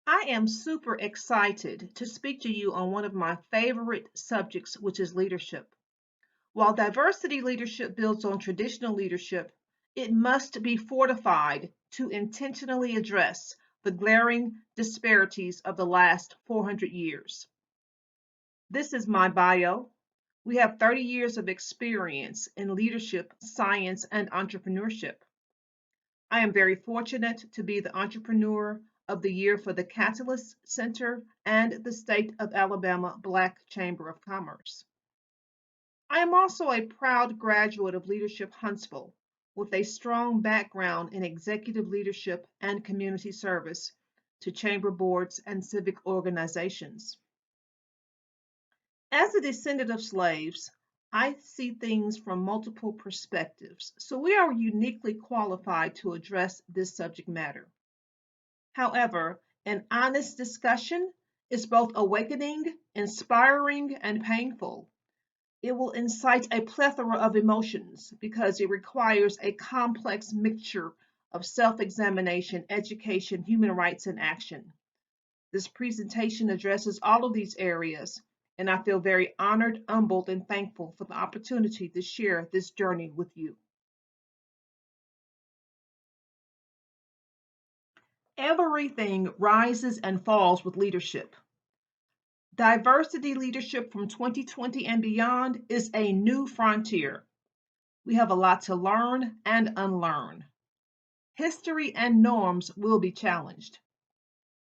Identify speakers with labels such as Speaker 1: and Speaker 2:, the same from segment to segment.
Speaker 1: I am super excited to speak to you on one of my favorite subjects, which is leadership. While diversity leadership builds on traditional leadership, it must be fortified to intentionally address the glaring disparities of the last 400 years. This is my bio. We have 30 years of experience in leadership, science, and entrepreneurship. I am very fortunate to be the Entrepreneur of the Year for the Catalyst Center and the State of Alabama Black Chamber of Commerce. I am also a proud graduate of Leadership Huntsville with a strong background in executive leadership and community service to chamber boards and civic organizations. As a descendant of slaves, I see things from multiple perspectives, so we are uniquely qualified to address this subject matter. However, an honest discussion is both awakening, inspiring, and painful. It will incite a plethora of emotions because it requires a complex mixture of self examination, education, human rights, and action. This presentation addresses all of these areas, and I feel very honored, humbled, and thankful for the opportunity to share this journey with you. Everything rises and falls with leadership. Diversity leadership from 2020 and beyond is a new frontier. We have a lot to learn and unlearn. History and norms will be challenged.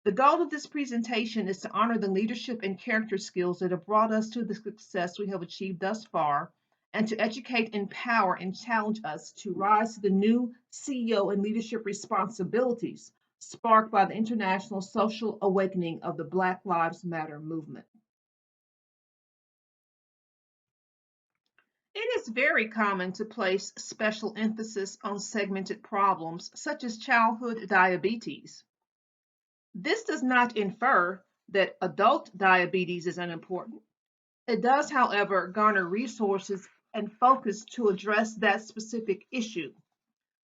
Speaker 1: The goal of this presentation is to honor the leadership and character skills that have brought us to the success we have achieved thus far, and to educate, empower, and challenge us to rise to the new CEO and leadership responsibilities sparked by the international social awakening of the Black Lives Matter movement. It is very common to place special emphasis on segmented problems such as childhood diabetes. This does not infer that adult diabetes is unimportant. It does, however, garner resources and focus to address that specific issue.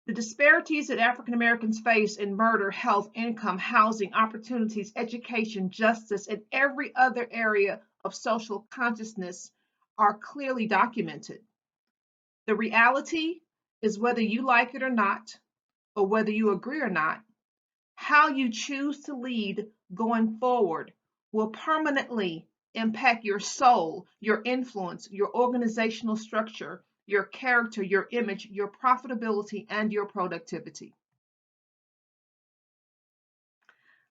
Speaker 1: The disparities that African Americans face in murder, health, income, housing, opportunities, education, justice, and every other area of social consciousness are clearly documented. The reality is, whether you like it or not, or whether you agree or not, how you choose to lead going forward will permanently impact your soul, your influence, your organizational structure, your character, your image, your profitability, and your productivity.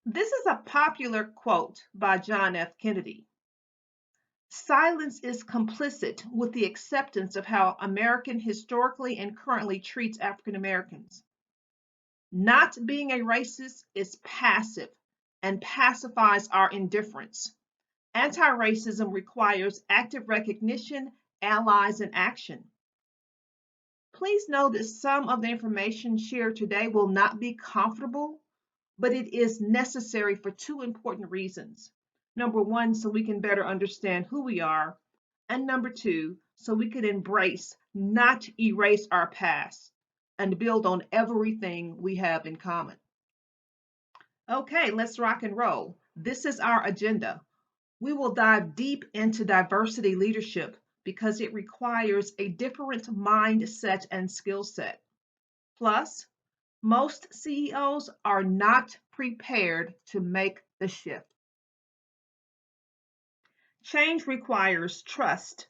Speaker 1: This is a popular quote by John F. Kennedy. Silence is complicit with the acceptance of how American historically and currently treats African Americans. Not being a racist is passive and pacifies our indifference. Anti racism requires active recognition, allies, and action. Please know that some of the information shared today will not be comfortable, but it is necessary for two important reasons. Number one, so we can better understand who we are, and number two, so we can embrace, not erase our past, and build on everything we have in common. Okay, let's rock and roll. This is our agenda. We will dive deep into diversity leadership because it requires a different mindset and skill set. Plus, most CEOs are not prepared to make the shift. Change requires trust,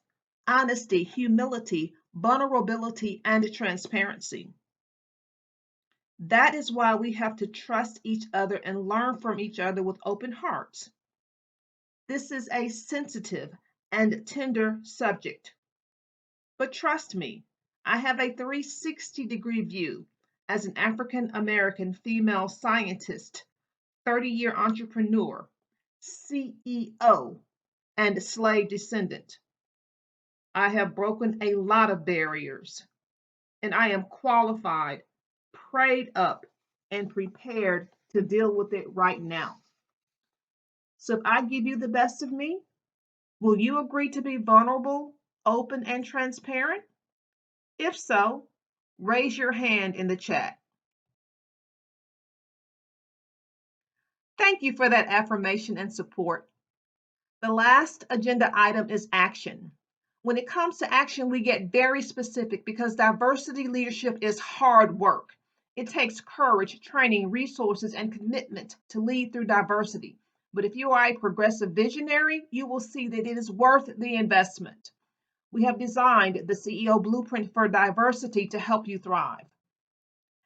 Speaker 1: honesty, humility, vulnerability, and transparency. That is why we have to trust each other and learn from each other with open hearts. This is a sensitive and tender subject. But trust me, I have a 360-degree view as an African American female scientist, 30-year entrepreneur, CEO, and slave descendant. I have broken a lot of barriers, and I am qualified, prayed up, and prepared to deal with it right now. So if I give you the best of me, will you agree to be vulnerable, open, and transparent? If so, raise your hand in the chat. Thank you for that affirmation and support. The last agenda item is action. When it comes to action, we get very specific because diversity leadership is hard work. It takes courage, training, resources, and commitment to lead through diversity. But if you are a progressive visionary, you will see that it is worth the investment. We have designed the CEO Blueprint for Diversity to help you thrive.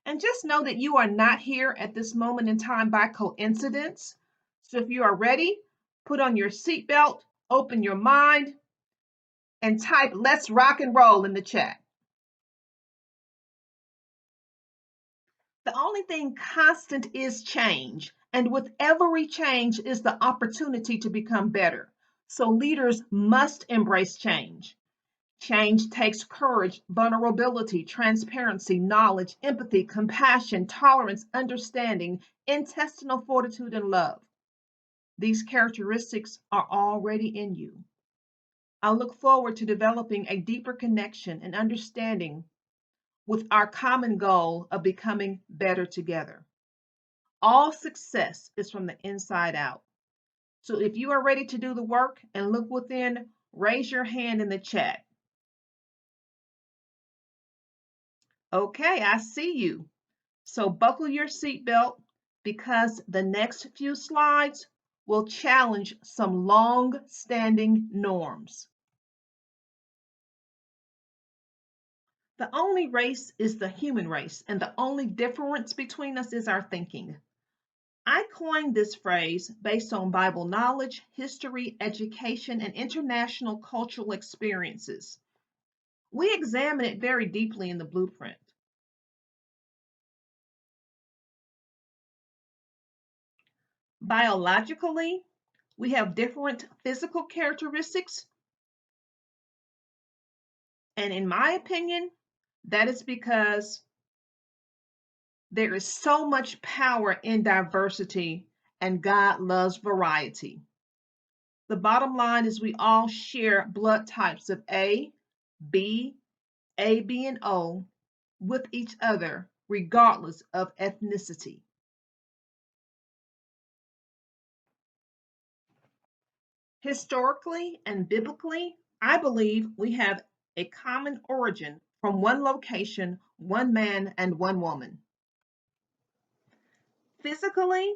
Speaker 1: And just know that you are not here at this moment in time by coincidence. So if you are ready, put on your seatbelt, open your mind, and type "Let's rock and roll" in the chat. The only thing constant is change. And with every change is the opportunity to become better. So leaders must embrace change. Change takes courage, vulnerability, transparency, knowledge, empathy, compassion, tolerance, understanding, intestinal fortitude, and love. These characteristics are already in you. I look forward to developing a deeper connection and understanding with our common goal of becoming better together. All success is from the inside out. So if you are ready to do the work and look within, raise your hand in the chat. Okay, I see you. So buckle your seatbelt because the next few slides will challenge some long-standing norms. The only race is the human race, and the only difference between us is our thinking. I coined this phrase based on Bible knowledge, history, education, and international cultural experiences. We examine it very deeply in the blueprint. Biologically, we have different physical characteristics, and in my opinion, that is because there is so much power in diversity, and God loves variety. The bottom line is we all share blood types of B, AB, and O with each other, regardless of ethnicity. Historically and biblically, I believe we have a common origin from one location, one man, and one woman. Physically,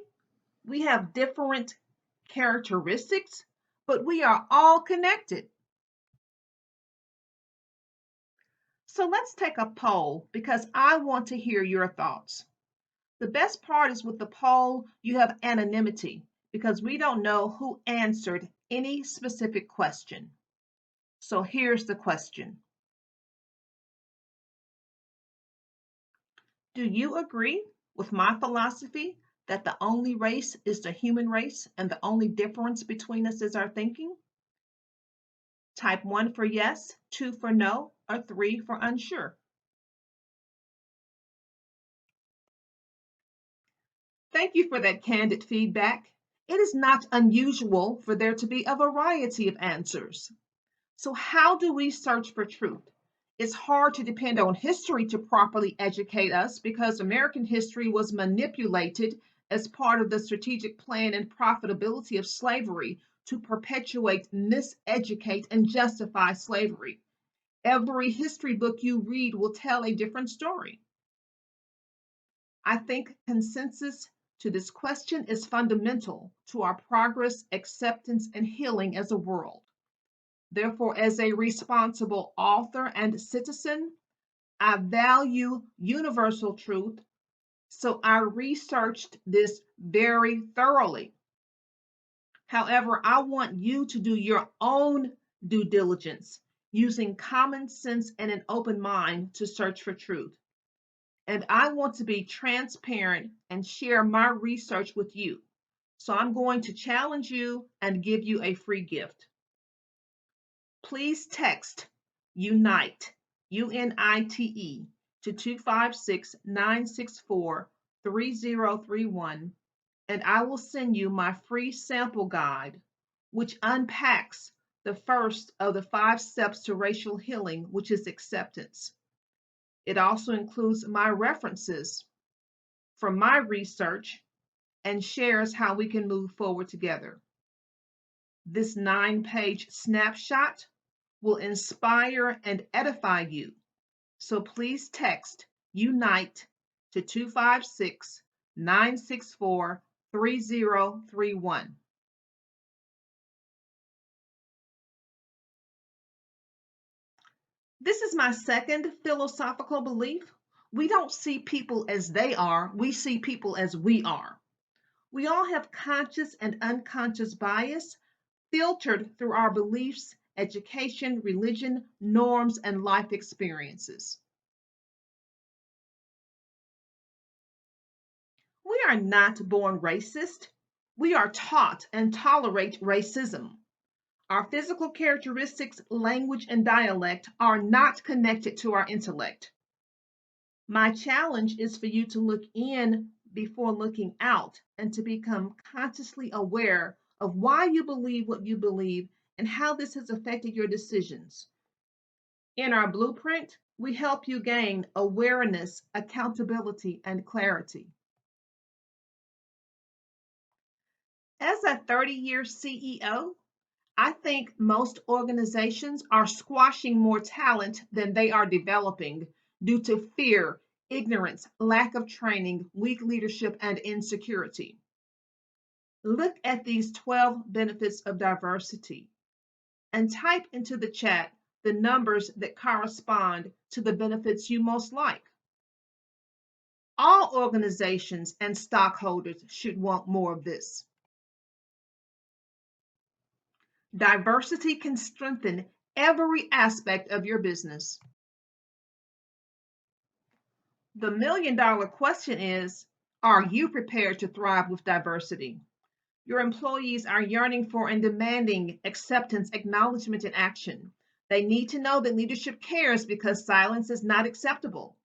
Speaker 1: we have different characteristics, but we are all connected. So let's take a poll because I want to hear your thoughts. The best part is with the poll, you have anonymity because we don't know who answered any specific question. So here's the question. Do you agree with my philosophy that the only race is the human race and the only difference between us is our thinking? Type 1 for yes, 2 for no, or 3 for unsure. Thank you for that candid feedback. It is not unusual for there to be a variety of answers. So, how do we search for truth? It's hard to depend on history to properly educate us because American history was manipulated as part of the strategic plan and profitability of slavery to perpetuate, miseducate, and justify slavery. Every history book you read will tell a different story. I think consensus to this question is fundamental to our progress, acceptance, and healing as a world. Therefore, as a responsible author and citizen, I value universal truth, so I researched this very thoroughly. However, I want you to do your own due diligence using common sense and an open mind to search for truth. And I want to be transparent and share my research with you. So I'm going to challenge you and give you a free gift. Please text UNITE, UNITE, to 256-964-3031, and I will send you my free sample guide, which unpacks the first of the 5 steps to racial healing, which is acceptance. It also includes my references from my research and shares how we can move forward together. This 9-page snapshot will inspire and edify you. So please text UNITE to 256 964 3031. This is my second philosophical belief. We don't see people as they are, we see people as we are. We all have conscious and unconscious bias filtered through our beliefs, education, religion, norms, and life experiences. We are not born racist. We are taught and tolerate racism. Our physical characteristics, language, and dialect are not connected to our intellect. My challenge is for you to look in before looking out and to become consciously aware of why you believe what you believe and how this has affected your decisions. In our blueprint, we help you gain awareness, accountability, and clarity. As a 30-year CEO, I think most organizations are squashing more talent than they are developing due to fear, ignorance, lack of training, weak leadership, and insecurity. Look at these 12 benefits of diversity and type into the chat the numbers that correspond to the benefits you most like. All organizations and stockholders should want more of this. Diversity can strengthen every aspect of your business. The $1,000,000 question is, are you prepared to thrive with diversity? Your employees are yearning for and demanding acceptance, acknowledgement, and action. They need to know that leadership cares because silence is not acceptable.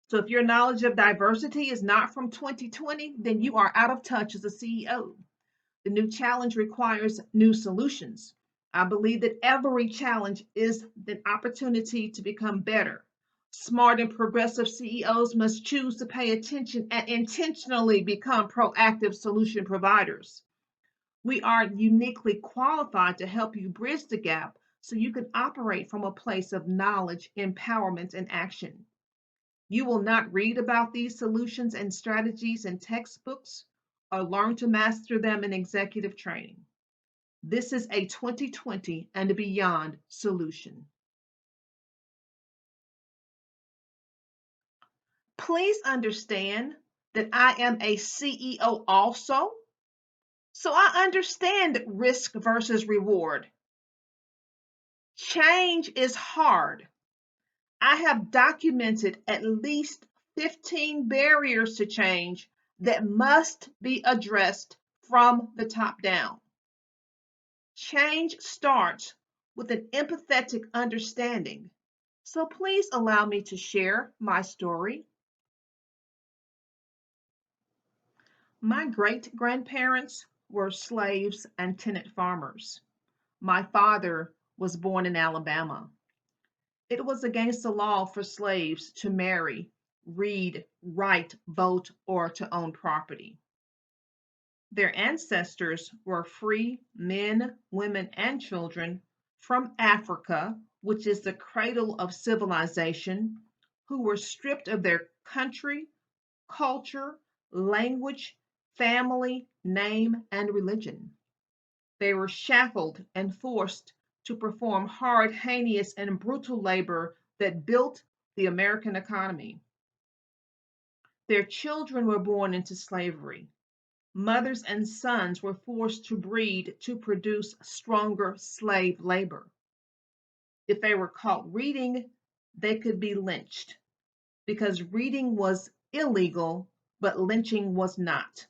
Speaker 1: So if your knowledge of diversity is not from 2020, then you are out of touch as a CEO. The new challenge requires new solutions. I believe that every challenge is an opportunity to become better. Smart and progressive CEOs must choose to pay attention and intentionally become proactive solution providers. We are uniquely qualified to help you bridge the gap so you can operate from a place of knowledge, empowerment, and action. You will not read about these solutions and strategies in textbooks or learn to master them in executive training. This is a 2020 and beyond solution. Please understand that I am a CEO also, so I understand risk versus reward. Change is hard. I have documented at least 15 barriers to change that must be addressed from the top down. Change starts with an empathetic understanding. So please allow me to share my story. My great grandparents were slaves and tenant farmers. My father was born in Alabama. It was against the law for slaves to marry, read, write, vote, or to own property. Their ancestors were free men, women, and children from Africa, which is the cradle of civilization, who were stripped of their country, culture, language, family, name, and religion. They were shackled and forced to perform hard, heinous, and brutal labor that built the American economy. Their children were born into slavery. Mothers and sons were forced to breed to produce stronger slave labor. If they were caught reading, they could be lynched because reading was illegal, but lynching was not.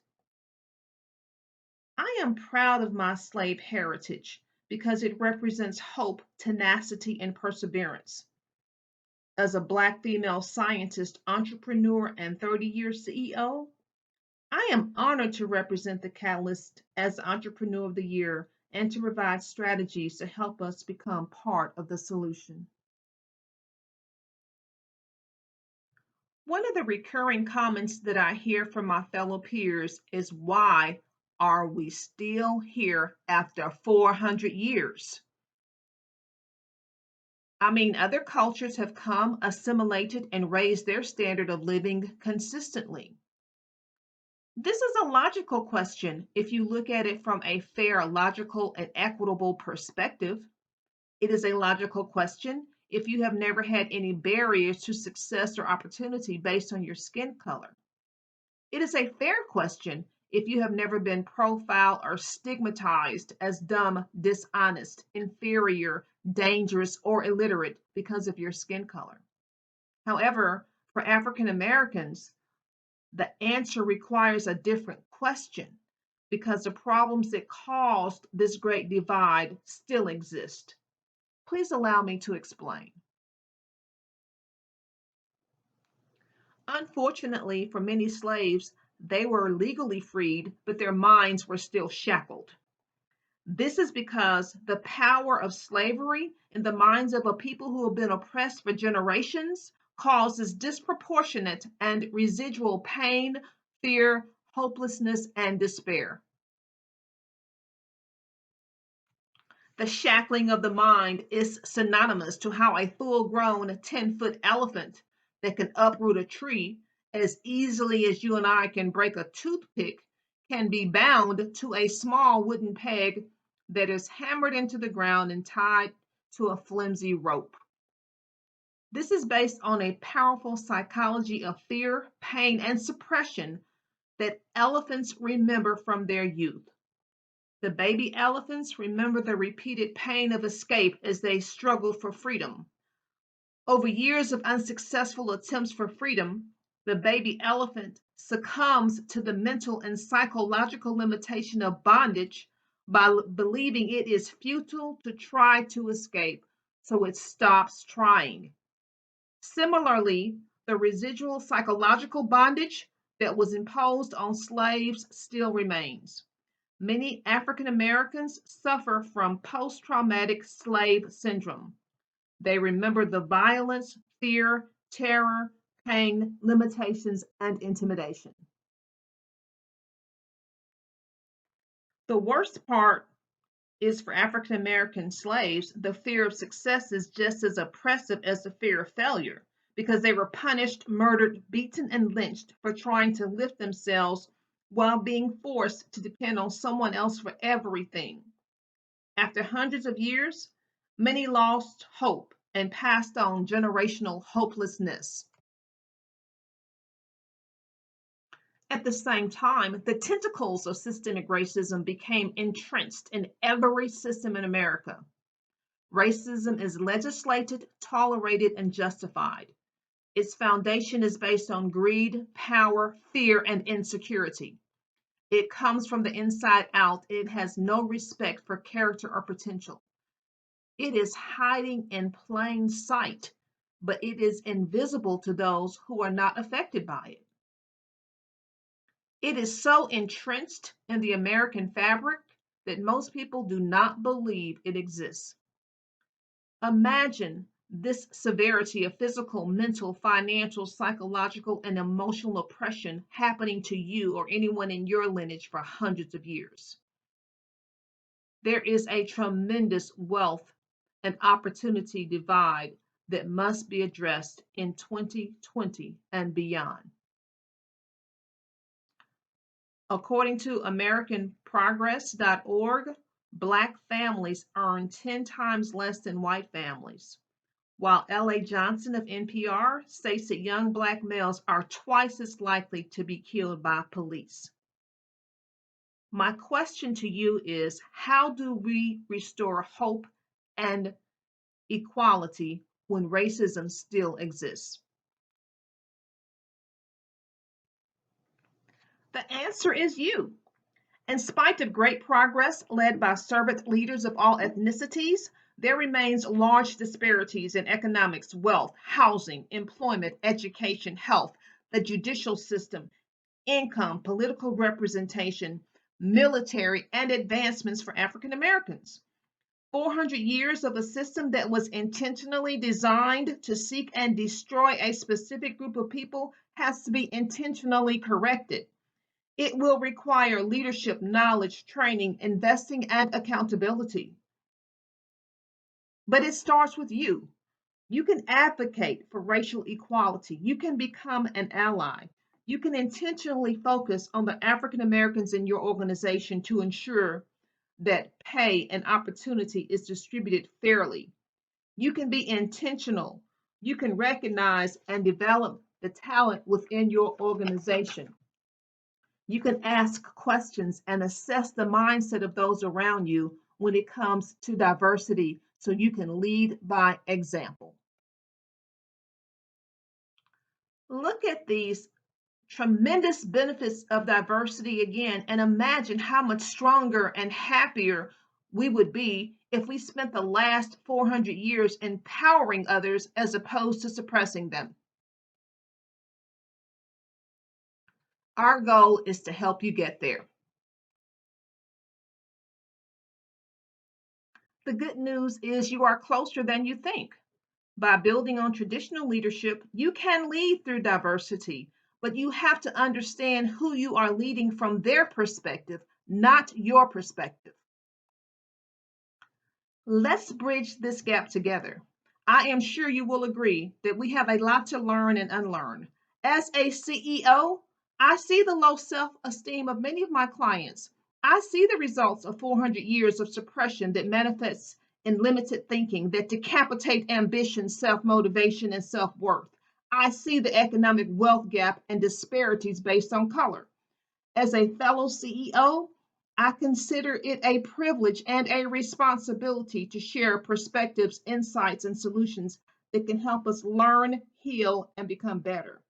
Speaker 1: I am proud of my slave heritage because it represents hope, tenacity, and perseverance. As a Black female scientist, entrepreneur, and 30-year CEO, I am honored to represent the Catalyst as Entrepreneur of the Year and to provide strategies to help us become part of the solution. One of the recurring comments that I hear from my fellow peers is, why are we still here after 400 years? I mean, other cultures have come, assimilated, and raised their standard of living consistently. This is a logical question if you look at it from a fair, logical, and equitable perspective. It is a logical question if you have never had any barriers to success or opportunity based on your skin color. It is a fair question if you have never been profiled or stigmatized as dumb, dishonest, inferior, dangerous, or illiterate because of your skin color. However, for African Americans, the answer requires a different question because the problems that caused this great divide still exist. Please allow me to explain. Unfortunately, for many slaves, they were legally freed, but their minds were still shackled. This is because the power of slavery in the minds of a people who have been oppressed for generations causes disproportionate and residual pain, fear, hopelessness, and despair. The shackling of the mind is synonymous to how a full grown 10-foot elephant that can uproot a tree as easily as you and I can break a toothpick can be bound to a small wooden peg that is hammered into the ground and tied to a flimsy rope. This is based on a powerful psychology of fear, pain, and suppression that elephants remember from their youth. The baby elephants remember the repeated pain of escape as they struggled for freedom. Over years of unsuccessful attempts for freedom, the baby elephant succumbs to the mental and psychological limitation of bondage by believing it is futile to try to escape, so it stops trying. Similarly, the residual psychological bondage that was imposed on slaves still remains. Many African Americans suffer from post traumatic slave syndrome. They remember the violence, fear, terror, pain, limitations, and intimidation. The worst part is, for African American slaves, the fear of success is just as oppressive as the fear of failure because they were punished, murdered, beaten, and lynched for trying to lift themselves while being forced to depend on someone else for everything. After hundreds of years, many lost hope and passed on generational hopelessness. At the same time, the tentacles of systemic racism became entrenched in every system in America. Racism is legislated, tolerated, and justified. Its foundation is based on greed, power, fear, and insecurity. It comes from the inside out. It has no respect for character or potential. It is hiding in plain sight, but it is invisible to those who are not affected by it. It is so entrenched in the American fabric that most people do not believe it exists. Imagine this severity of physical, mental, financial, psychological, and emotional oppression happening to you or anyone in your lineage for hundreds of years. There is a tremendous wealth and opportunity divide that must be addressed in 2020 and beyond. According to AmericanProgress.org, Black families earn 10 times less than white families, while L.A. Johnson of NPR states that young Black males are twice as likely to be killed by police. My question to you is, how do we restore hope and equality when racism still exists? The answer is you. In spite of great progress led by servant leaders of all ethnicities, there remains large disparities in economics, wealth, housing, employment, education, health, the judicial system, income, political representation, military, and advancements for African Americans. 400 years of a system that was intentionally designed to seek and destroy a specific group of people has to be intentionally corrected. It will require leadership, knowledge, training, investing, and accountability. But it starts with you. You can advocate for racial equality. You can become an ally. You can intentionally focus on the African Americans in your organization to ensure that pay and opportunity is distributed fairly. You can be intentional. You can recognize and develop the talent within your organization. You can ask questions and assess the mindset of those around you when it comes to diversity so you can lead by example. Look at these tremendous benefits of diversity again and imagine how much stronger and happier we would be if we spent the last 400 years empowering others as opposed to suppressing them. Our goal is to help you get there. The good news is you are closer than you think. By building on traditional leadership, you can lead through diversity, but you have to understand who you are leading from their perspective, not your perspective. Let's bridge this gap together. I am sure you will agree that we have a lot to learn and unlearn. As a CEO, I see the low self esteem of many of my clients. I see the results of 400 years of suppression that manifests in limited thinking, that decapitate ambition, self motivation, and self worth. I see the economic wealth gap and disparities based on color. As a fellow CEO, I consider it a privilege and a responsibility to share perspectives, insights, and solutions that can help us learn, heal, and become better.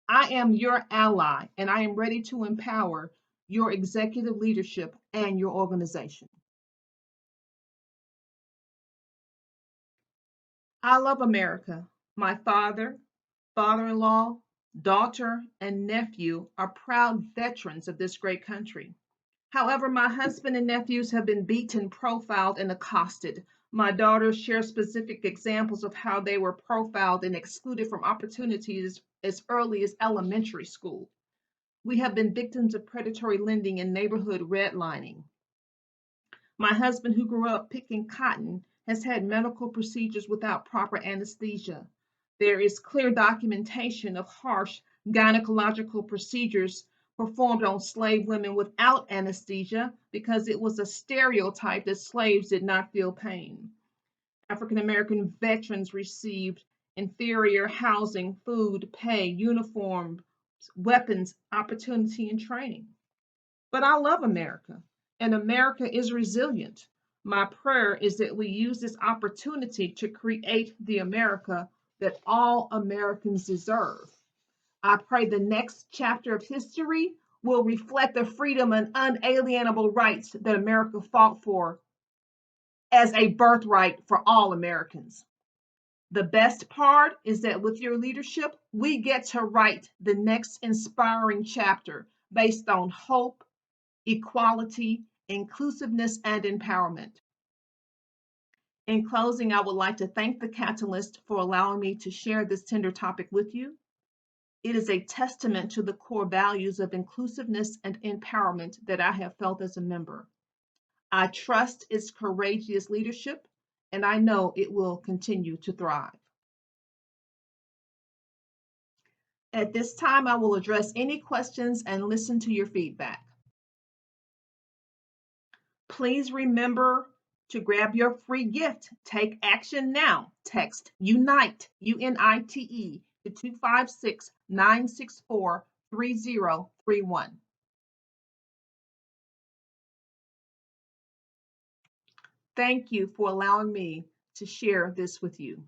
Speaker 1: I am your ally, and I am ready to empower your executive leadership and your organization. I love America. My father, father in law, daughter, and nephew are proud veterans of this great country. However, my husband and nephews have been beaten, profiled, and accosted. My daughters share specific examples of how they were profiled and excluded from opportunities as early as elementary school. We have been victims of predatory lending and neighborhood redlining. My husband, who grew up picking cotton, has had medical procedures without proper anesthesia. There is clear documentation of harsh gynecological procedures performed on slave women without anesthesia because it was a stereotype that slaves did not feel pain. African American veterans received inferior housing, food, pay, uniforms, weapons, opportunity, and training. But I love America, and America is resilient. My prayer is that we use this opportunity to create the America that all Americans deserve. I pray the next chapter of history will reflect the freedom and unalienable rights that America fought for as a birthright for all Americans. The best part is that with your leadership, we get to write the next inspiring chapter based on hope, equality, inclusiveness, and empowerment. In closing, I would like to thank the Catalyst for allowing me to share this tender topic with you. It is a testament to the core values of inclusiveness and empowerment that I have felt as a member. I trust its courageous leadership, and I know it will continue to thrive. At this time, I will address any questions and listen to your feedback. Please remember to grab your free gift. Take action now. Text UNITE, UNITE, to 256 964 3031. Thank you for allowing me to share this with you.